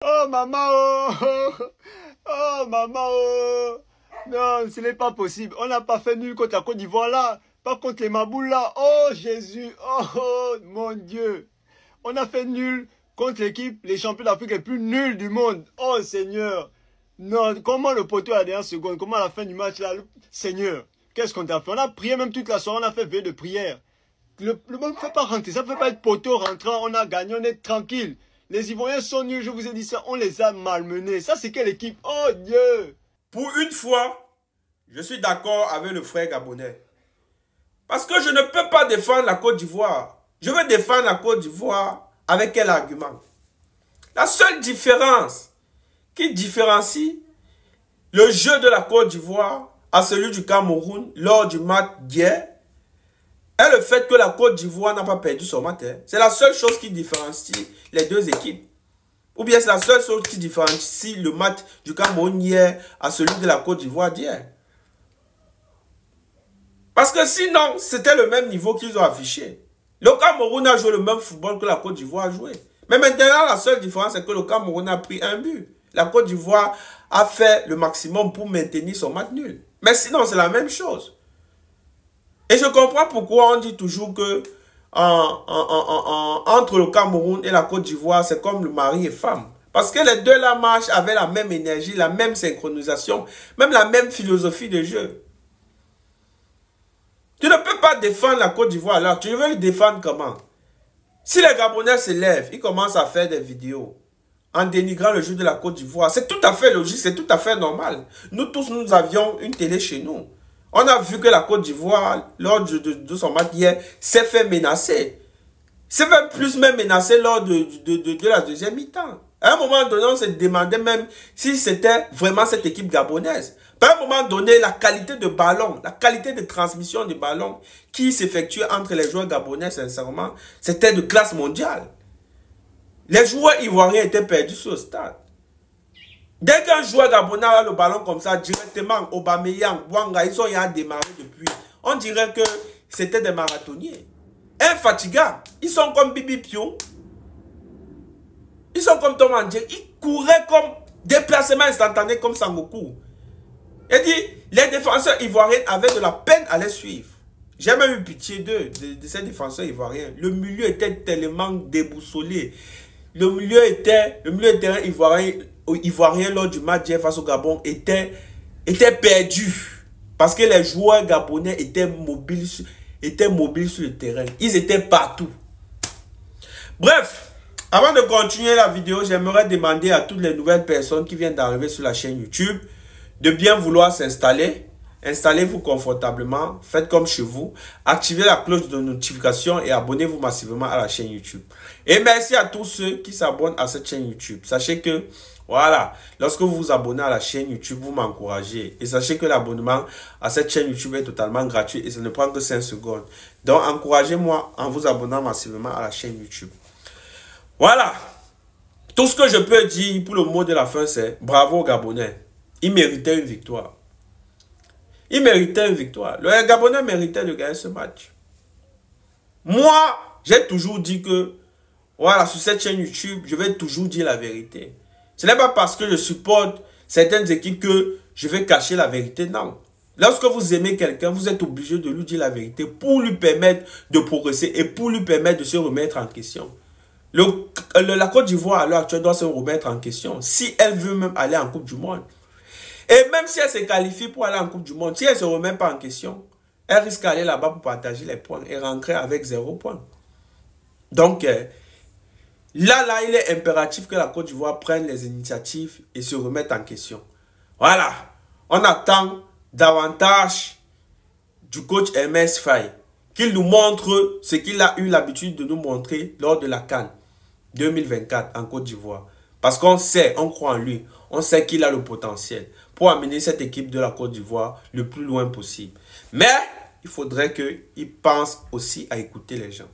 Oh maman, oh, oh maman, oh. Non, ce n'est pas possible. On n'a pas fait nul contre la Côte d'Ivoire là. Pas contre les Maboules là. Oh Jésus, oh mon Dieu. On a fait nul contre l'équipe, les champions d'Afrique les plus nuls du monde. Oh Seigneur. Non, comment le poteau à la dernière seconde, comment à la fin du match là, Seigneur, qu'est-ce qu'on t'a fait? On a prié même toute la soirée, on a fait veille de prière. Le monde ne fait pas rentrer, ça ne fait pas être poteau rentrant, on a gagné, on est tranquille. Les Ivoiriens sont nuls, je vous ai dit ça, on les a malmenés. Ça c'est quelle équipe? Oh Dieu! Pour une fois, je suis d'accord avec le frère gabonais. Parce que je ne peux pas défendre la Côte d'Ivoire. Je veux défendre la Côte d'Ivoire avec quel argument? La seule différence qui différencie le jeu de la Côte d'Ivoire à celui du Cameroun lors du match d'hier est le fait que la Côte d'Ivoire n'a pas perdu son match. C'est la seule chose qui différencie les deux équipes. Ou bien c'est la seule chose qui différencie le match du Cameroun hier à celui de la Côte d'Ivoire d'hier. Parce que sinon, c'était le même niveau qu'ils ont affiché. Le Cameroun a joué le même football que la Côte d'Ivoire a joué. Mais maintenant, la seule différence, c'est que le Cameroun a pris un but. La Côte d'Ivoire a fait le maximum pour maintenir son match nul. Mais sinon, c'est la même chose. Et je comprends pourquoi on dit toujours que entre le Cameroun et la Côte d'Ivoire, c'est comme le mari et femme. Parce que les deux là marchent avec la même énergie, la même synchronisation, même la même philosophie de jeu. Tu ne peux pas défendre la Côte d'Ivoire alors. Tu veux le défendre comment? Si les Gabonais se lèvent, ils commencent à faire des vidéos en dénigrant le jeu de la Côte d'Ivoire. C'est tout à fait logique, c'est tout à fait normal. Nous tous, nous avions une télé chez nous. On a vu que la Côte d'Ivoire, lors de son match hier, s'est fait menacer. S'est fait plus même menacer lors de la deuxième mi-temps. À un moment donné, on se demandait même si c'était vraiment cette équipe gabonaise. À un moment donné, la qualité de ballon, la qualité de transmission de ballon qui s'effectuait entre les joueurs gabonais, sincèrement, c'était de classe mondiale. Les joueurs ivoiriens étaient perdus sur le stade. Dès qu'un joueur gabonais a le ballon comme ça, directement, Aubameyang, Bouanga, ils ont démarré depuis. On dirait que c'était des marathoniens. Infatigables. Ils sont comme Bibi Pio. Ils sont comme Tom Andjé. Ils couraient comme déplacement instantané comme Sangoku. Il dit, les défenseurs ivoiriens avaient de la peine à les suivre. J'ai même eu pitié de ces défenseurs ivoiriens. Le milieu était tellement déboussolé. Le milieu de terrain ivoirien lors du match face au Gabon était perdu. Parce que les joueurs gabonais étaient mobiles sur le terrain. Ils étaient partout. Bref, avant de continuer la vidéo, j'aimerais demander à toutes les nouvelles personnes qui viennent d'arriver sur la chaîne YouTube de bien vouloir s'installer. Installez-vous confortablement, faites comme chez vous, activez la cloche de notification et abonnez-vous massivement à la chaîne YouTube. Et merci à tous ceux qui s'abonnent à cette chaîne YouTube. Sachez que, voilà, lorsque vous vous abonnez à la chaîne YouTube, vous m'encouragez. Et sachez que l'abonnement à cette chaîne YouTube est totalement gratuit et ça ne prend que 5 secondes. Donc, encouragez-moi en vous abonnant massivement à la chaîne YouTube. Voilà. Tout ce que je peux dire pour le mot de la fin, c'est bravo aux Gabonais. Ils méritaient une victoire. Il méritait une victoire. Le Gabonais méritait de gagner ce match. Moi, j'ai toujours dit que, voilà, sur cette chaîne YouTube, je vais toujours dire la vérité. Ce n'est pas parce que je supporte certaines équipes que je vais cacher la vérité, non. Lorsque vous aimez quelqu'un, vous êtes obligé de lui dire la vérité pour lui permettre de progresser et pour lui permettre de se remettre en question. La Côte d'Ivoire, à l'heure actuelle, doit se remettre en question si elle veut même aller en Coupe du Monde. Et même si elle se qualifie pour aller en Coupe du Monde, si elle ne se remet pas en question, elle risque d'aller là-bas pour partager les points et rentrer avec 0 points. Donc, là, il est impératif que la Côte d'Ivoire prenne les initiatives et se remette en question. Voilà. On attend davantage du coach MS Faye, qu'il nous montre ce qu'il a eu l'habitude de nous montrer lors de la CAN 2024 en Côte d'Ivoire. Parce qu'on sait, on croit en lui, on sait qu'il a le potentiel pour amener cette équipe de la Côte d'Ivoire le plus loin possible. Mais il faudrait qu'il pense aussi à écouter les gens.